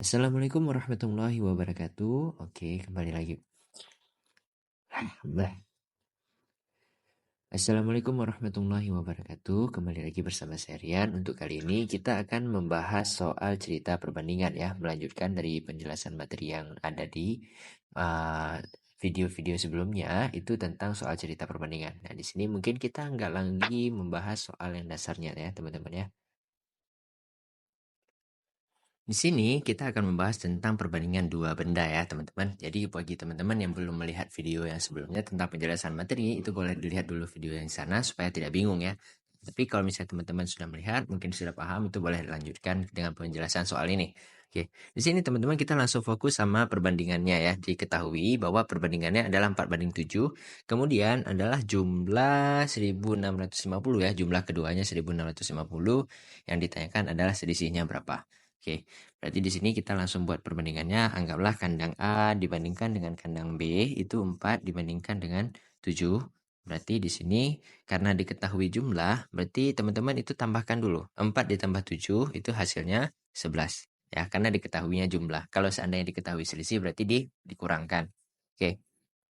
Assalamualaikum warahmatullahi wabarakatuh. Oke, kembali lagi. Assalamualaikum warahmatullahi wabarakatuh. Kembali lagi bersama saya Rian. Untuk kali ini kita akan membahas soal cerita perbandingan ya, melanjutkan dari penjelasan materi yang ada di video-video sebelumnya itu tentang soal cerita perbandingan. Nah, di sini mungkin kita nggak lagi membahas soal yang dasarnya ya, teman-teman ya. Di sini kita akan membahas tentang perbandingan dua benda ya teman-teman. Jadi bagi teman-teman yang belum melihat video yang sebelumnya tentang penjelasan materi, itu boleh dilihat dulu video yang di sana supaya tidak bingung ya. Tapi kalau misalnya teman-teman sudah melihat, mungkin sudah paham, itu boleh dilanjutkan dengan penjelasan soal ini. Oke, di sini teman-teman kita langsung fokus sama perbandingannya ya. Diketahui bahwa perbandingannya adalah 4:7, kemudian adalah jumlah 1650 ya, jumlah keduanya 1650, yang ditanyakan adalah selisihnya berapa. Oke, berarti di sini kita langsung buat perbandingannya. Anggaplah kandang A dibandingkan dengan kandang B itu 4 dibandingkan dengan 7. Berarti di sini karena diketahui jumlah, berarti teman-teman itu tambahkan dulu. 4 ditambah 7 itu hasilnya 11. Ya, karena diketahuinya jumlah. Kalau seandainya diketahui selisih berarti dikurangkan. Oke.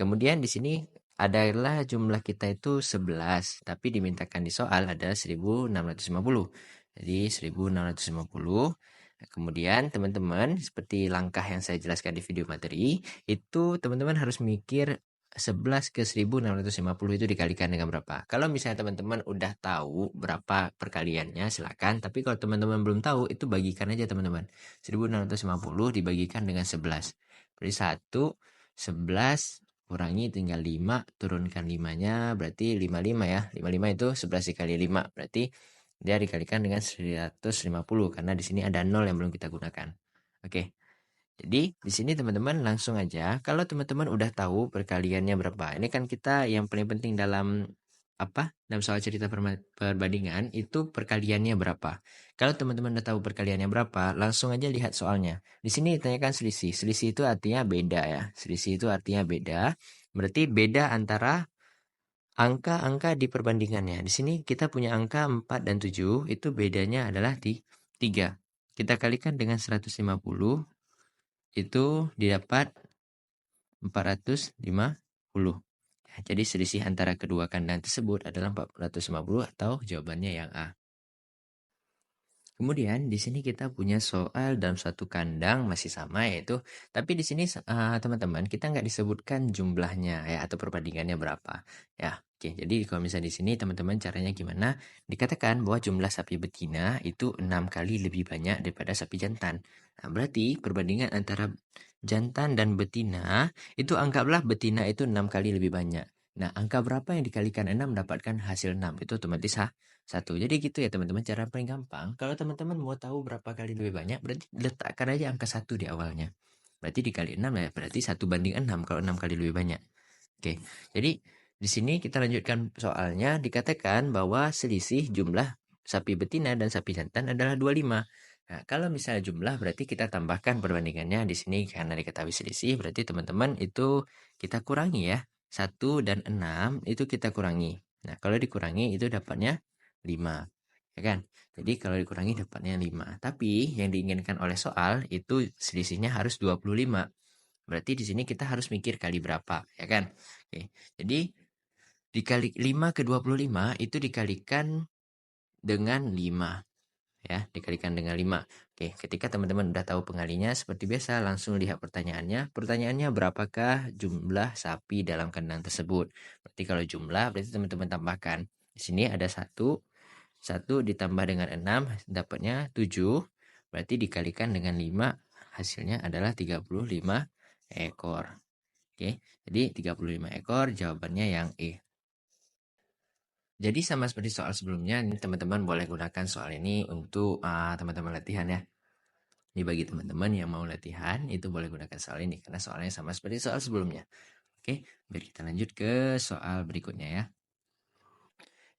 Kemudian di sini adalah jumlah kita itu 11, tapi dimintakan di soal ada 1650. Jadi 1650. Kemudian teman-teman, seperti langkah yang saya jelaskan di video materi, itu teman-teman harus mikir 11 ke 1650 itu dikalikan dengan berapa. Kalau misalnya teman-teman udah tahu berapa perkaliannya, silakan. Tapi kalau teman-teman belum tahu, itu bagikan aja teman-teman. 1650 dibagikan dengan 11. Berarti 1, 11, kurangi tinggal 5, turunkan 5-nya, berarti 55 ya. 55 itu 11 dikali 5, berarti dia dikalikan dengan 150 karena di sini ada 0 yang belum kita gunakan. Oke. Jadi di sini teman-teman langsung aja, kalau teman-teman udah tahu perkaliannya berapa. Ini kan kita yang paling penting dalam dalam soal cerita perbandingan itu perkaliannya berapa. Kalau teman-teman udah tahu perkaliannya berapa, langsung aja lihat soalnya. Di sini ditanyakan selisih. Selisih itu artinya beda ya. Selisih itu artinya beda. Berarti beda antara angka-angka di perbandingannya. Di sini kita punya angka 4 dan 7, itu bedanya adalah di 3. Kita kalikan dengan 150, itu didapat 450. Jadi selisih antara kedua kandang tersebut adalah 450 atau jawabannya yang A. Kemudian di sini kita punya soal dalam satu kandang masih sama yaitu, tapi di sini teman-teman kita nggak disebutkan jumlahnya ya atau perbandingannya berapa ya. Oke, jadi kalau misalnya di sini teman-teman caranya gimana? Dikatakan bahwa jumlah sapi betina itu 6 kali lebih banyak daripada sapi jantan. Nah, berarti perbandingan antara jantan dan betina itu anggaplah betina itu 6 kali lebih banyak. Nah, angka berapa yang dikalikan 6 dapatkan hasil 6? Itu otomatis 1. Jadi gitu ya teman-teman, cara paling gampang. Kalau teman-teman mau tahu berapa kali lebih banyak, berarti letakkan aja angka 1 di awalnya. Berarti dikali 6 ya, berarti 1/6 kalau 6 kali lebih banyak. Oke, jadi di sini kita lanjutkan soalnya. Dikatakan bahwa selisih jumlah sapi betina dan sapi jantan adalah 25. Nah, kalau misalnya jumlah berarti kita tambahkan perbandingannya di sini karena diketahui selisih, berarti teman-teman itu kita kurangi ya. 1 dan 6 itu kita kurangi. Nah, kalau dikurangi itu dapatnya 5. Ya kan? Jadi kalau dikurangi dapatnya 5. Tapi yang diinginkan oleh soal itu selisihnya harus 25. Berarti di sini kita harus mikir kali berapa, ya kan? Oke. Jadi dikali 5 ke 25 itu dikalikan dengan 5. Ya, dikalikan dengan 5. Oke, ketika teman-teman udah tahu pengalinya, seperti biasa langsung lihat pertanyaannya. Pertanyaannya berapakah jumlah sapi dalam kandang tersebut? Berarti kalau jumlah berarti teman-teman tambahkan. Di sini ada 1 ditambah dengan 6 dapatnya 7. Berarti dikalikan dengan 5 hasilnya adalah 35 ekor. Oke, jadi 35 ekor jawabannya yang E. Jadi sama seperti soal sebelumnya, ini teman-teman boleh gunakan soal ini untuk teman-teman latihan ya. Ini bagi teman-teman yang mau latihan, itu boleh gunakan soal ini karena soalnya sama seperti soal sebelumnya. Oke, biar kita lanjut ke soal berikutnya ya.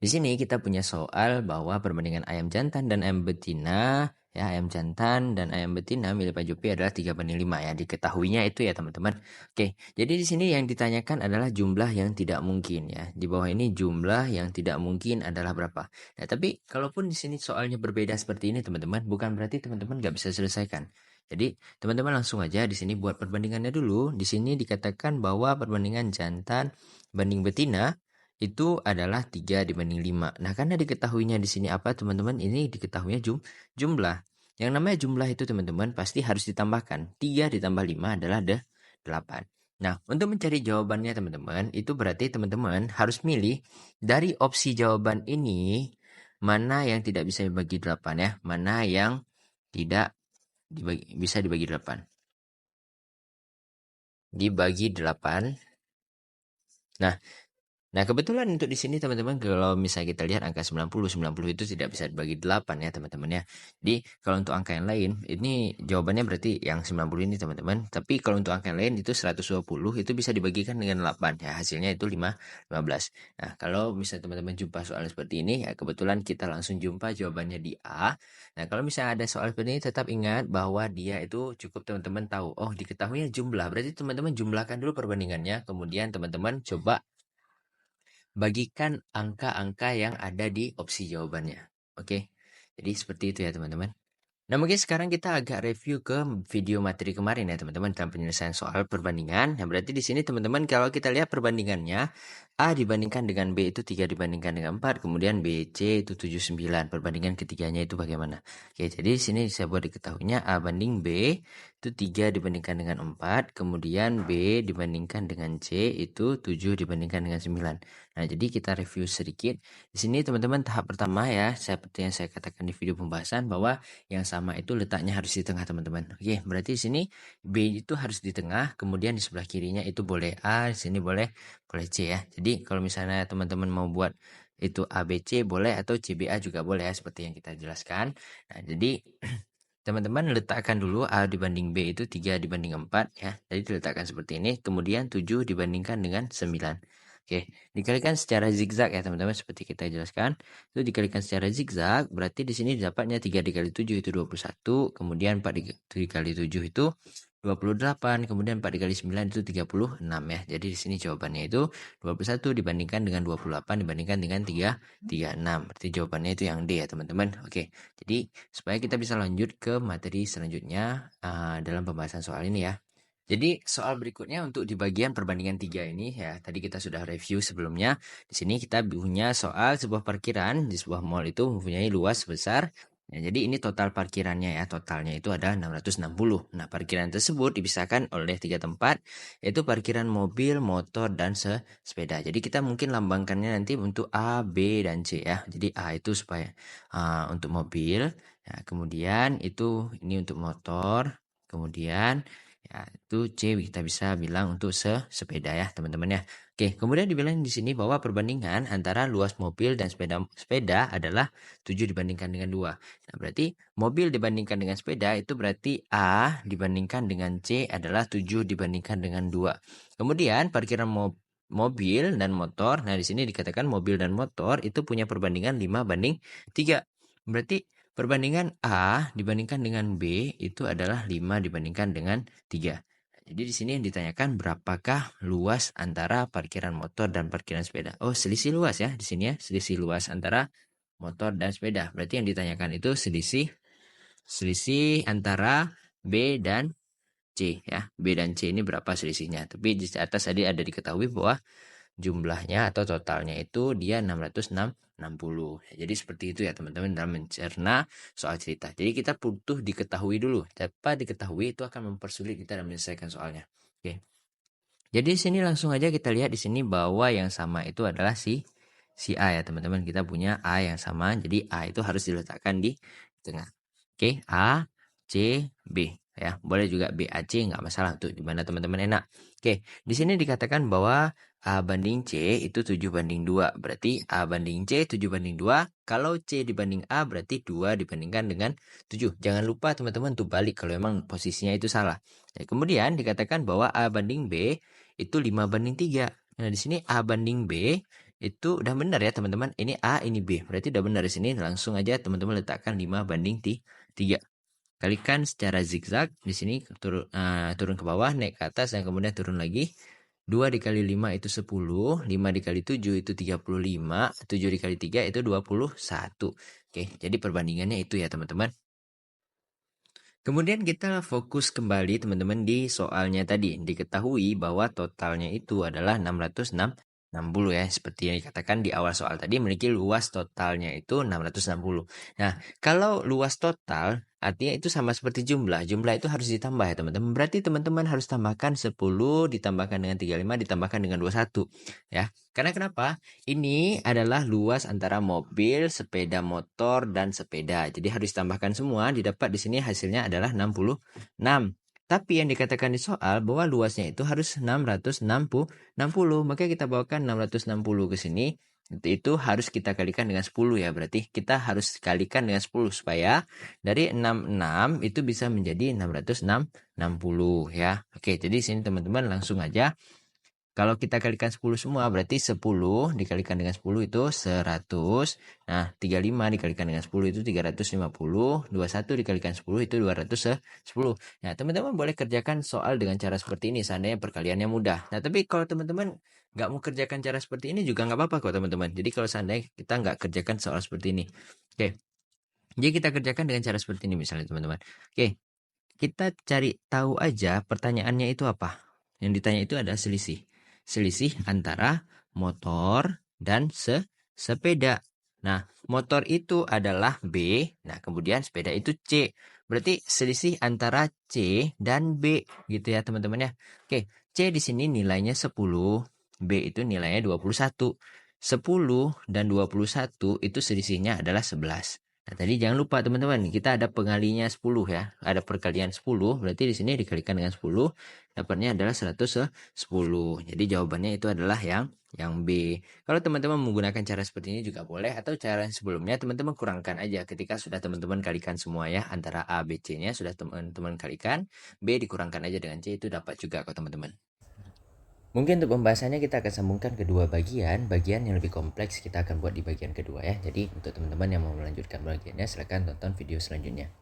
Di sini kita punya soal bahwa perbandingan ayam jantan dan ayam betina, ya ayam jantan dan ayam betina milik Pak Jopi adalah 3/5 ya. Diketahuinya itu ya teman-teman. Oke, jadi di sini yang ditanyakan adalah jumlah yang tidak mungkin ya. Di bawah ini jumlah yang tidak mungkin adalah berapa. Nah, tapi kalaupun di sini soalnya berbeda seperti ini teman-teman, bukan berarti teman-teman nggak bisa selesaikan. Jadi teman-teman langsung aja di sini buat perbandingannya dulu. Di sini dikatakan bahwa perbandingan jantan banding betina itu adalah 3 dibanding 5. Nah, karena diketahuinya di sini apa teman-teman? Ini diketahuinya jumlah. Yang namanya jumlah itu teman-teman pasti harus ditambahkan. 3 ditambah 5 adalah 8. Nah, untuk mencari jawabannya teman-teman, itu berarti teman-teman harus milih dari opsi jawaban ini mana yang tidak bisa dibagi 8 ya, mana yang tidak bisa dibagi 8. Dibagi 8. Nah, Nah, kebetulan untuk di sini teman-teman kalau misalnya kita lihat angka 90 itu tidak bisa dibagi 8 ya teman-teman ya. Jadi kalau untuk angka yang lain ini jawabannya berarti yang 90 ini teman-teman. Tapi kalau untuk angka yang lain itu 120 itu bisa dibagikan dengan 8 ya. Hasilnya itu 15. Nah, kalau misalnya teman-teman jumpa soal seperti ini ya kebetulan kita langsung jumpa jawabannya di A. Nah, kalau misalnya ada soal seperti ini tetap ingat bahwa dia itu cukup teman-teman tahu. Oh, diketahuinya jumlah. Berarti teman-teman jumlahkan dulu perbandingannya. Kemudian teman-teman coba bagikan angka-angka yang ada di opsi jawabannya. Oke, jadi seperti itu ya teman-teman. Nah, mungkin sekarang kita agak review ke video materi kemarin ya teman-teman dalam penyelesaian soal perbandingan. Nah, berarti di sini teman-teman kalau kita lihat perbandingannya A dibandingkan dengan B itu 3 dibandingkan dengan 4, kemudian B, C itu 7, 9. Perbandingan ketiganya itu bagaimana? Oke, jadi di sini saya buat diketahuinya A banding B itu 3 dibandingkan dengan 4, kemudian B dibandingkan dengan C itu 7 dibandingkan dengan 9. Nah, jadi kita review sedikit. Di sini teman-teman tahap pertama ya, seperti yang saya katakan di video pembahasan bahwa yang sama itu letaknya harus di tengah teman-teman. Oke, berarti di sini B itu harus di tengah, kemudian di sebelah kirinya itu boleh A, di sini boleh C ya. Jadi kalau misalnya teman-teman mau buat itu ABC boleh atau CBA juga boleh ya seperti yang kita jelaskan. Nah, jadi teman-teman letakkan dulu A dibanding B itu 3 dibanding 4 ya. Jadi diletakkan seperti ini, kemudian 7 dibandingkan dengan 9. Oke, dikalikan secara zigzag ya teman-teman seperti kita jelaskan. Itu dikalikan secara zigzag, berarti di sini dapatnya 3 dikali 7 itu 21, kemudian 4 dikali 7 itu 28, kemudian 4 dikali 9 itu 36 ya. Jadi di sini jawabannya itu 21 dibandingkan dengan 28 dibandingkan dengan 36. Berarti jawabannya itu yang D ya teman-teman. Oke, jadi supaya kita bisa lanjut ke materi selanjutnya dalam pembahasan soal ini ya. Jadi soal berikutnya untuk di bagian perbandingan 3 ini ya, tadi kita sudah review sebelumnya. Di sini kita punya soal sebuah parkiran di sebuah mall itu mempunyai luas sebesar. Ya, jadi ini total parkirannya ya, totalnya itu ada 660. Nah, parkiran tersebut dipisahkan oleh 3 tempat, yaitu parkiran mobil, motor, dan sepeda. Jadi kita mungkin lambangkannya nanti untuk A, B, dan C ya. Jadi A itu supaya untuk mobil, ya, kemudian itu ini untuk motor, kemudian ya, itu C kita bisa bilang untuk sepeda ya, teman-teman ya. Oke, kemudian dibilang di sini bahwa perbandingan antara luas mobil dan sepeda adalah 7 dibandingkan dengan 2. Nah, berarti mobil dibandingkan dengan sepeda itu berarti A dibandingkan dengan C adalah 7 dibandingkan dengan 2. Kemudian parkiran mobil dan motor. Nah, di sini dikatakan mobil dan motor itu punya perbandingan 5 banding 3. Berarti perbandingan A dibandingkan dengan B itu adalah 5 dibandingkan dengan 3. Jadi di sini yang ditanyakan berapakah luas antara parkiran motor dan parkiran sepeda. Oh, selisih luas ya di sini ya, selisih luas antara motor dan sepeda. Berarti yang ditanyakan itu selisih antara B dan C ya. B dan C ini berapa selisihnya. Tapi di atas tadi ada diketahui bahwa jumlahnya atau totalnya itu dia 660. Jadi seperti itu ya teman-teman dalam mencerna soal cerita. Jadi kita butuh diketahui dulu. Dapat diketahui itu akan mempersulit kita dalam menyelesaikan soalnya. Oke. Jadi di sini langsung aja kita lihat di sini bahwa yang sama itu adalah si A ya teman-teman. Kita punya A yang sama. Jadi A itu harus diletakkan di tengah. Oke, A, C, B ya. Boleh juga B, A, C nggak masalah untuk di mana teman-teman enak. Oke, di sini dikatakan bahwa A banding C itu 7 banding 2. Berarti A banding C 7 banding 2. Kalau C dibanding A berarti 2 dibandingkan dengan 7. Jangan lupa teman-teman untuk balik kalau memang posisinya itu salah. Ya, kemudian dikatakan bahwa A banding B itu 5 banding 3. Nah, di sini A banding B itu udah benar ya teman-teman. Ini A, ini B. Berarti udah benar di sini. Langsung aja teman-teman letakkan 5 banding 3. Kalikan secara zigzag. Di sini turun ke bawah, naik ke atas, dan kemudian turun lagi. 2 dikali 5 itu 10. 5 dikali 7 itu 35. 7 dikali 3 itu 21. Oke, jadi perbandingannya itu ya teman-teman. Kemudian kita fokus kembali teman-teman di soalnya tadi. Diketahui bahwa totalnya itu adalah 660 ya. Seperti yang dikatakan di awal soal tadi, memiliki luas totalnya itu 660. Nah, kalau luas total artinya itu sama seperti jumlah. Jumlah itu harus ditambah ya teman-teman. Berarti teman-teman harus tambahkan 10 ditambahkan dengan 35 ditambahkan dengan 21 ya. Karena kenapa? Ini adalah luas antara mobil, sepeda motor, dan sepeda. Jadi harus ditambahkan semua, didapat di sini hasilnya adalah 66. Tapi yang dikatakan di soal bahwa luasnya itu harus 660. Maka kita bawakan 660 ke sini. Itu harus kita kalikan dengan 10 ya. Berarti kita harus kalikan dengan 10 supaya dari 66 itu bisa menjadi 660 ya. Oke, jadi sini teman-teman langsung aja. Kalau kita kalikan 10 semua berarti 10 dikalikan dengan 10 itu 100. Nah, 35 dikalikan dengan 10 itu 350. 21 dikalikan 10 itu 210. Nah, teman-teman boleh kerjakan soal dengan cara seperti ini seandainya perkaliannya mudah. Nah, tapi kalau teman-teman nggak mau kerjakan cara seperti ini juga nggak apa-apa kok teman-teman. Jadi kalau seandainya kita nggak kerjakan soal seperti ini. Oke, jadi kita kerjakan dengan cara seperti ini misalnya teman-teman. Oke, kita cari tahu aja pertanyaannya itu apa. Yang ditanya itu ada selisih. Selisih antara motor dan sepeda. Nah, motor itu adalah B. Nah, kemudian sepeda itu C. Berarti selisih antara C dan B gitu ya teman-teman ya. Oke, C di sini nilainya 10. B itu nilainya 21. 10 dan 21 itu selisihnya adalah 11. Nah, tadi jangan lupa teman-teman, kita ada pengalinya 10 ya. Ada perkalian 10, berarti di sini dikalikan dengan 10, dapatnya adalah 110. Jadi jawabannya itu adalah yang B. Kalau teman-teman menggunakan cara seperti ini juga boleh, atau cara yang sebelumnya teman-teman kurangkan aja ketika sudah teman-teman kalikan semua ya. Antara A, B, C-nya sudah teman-teman kalikan, B dikurangkan aja dengan C itu dapat juga kok teman-teman. Mungkin untuk pembahasannya kita akan sambungkan kedua bagian. Bagian yang lebih kompleks kita akan buat di bagian kedua ya. Jadi untuk teman-teman yang mau melanjutkan bagiannya silahkan tonton video selanjutnya.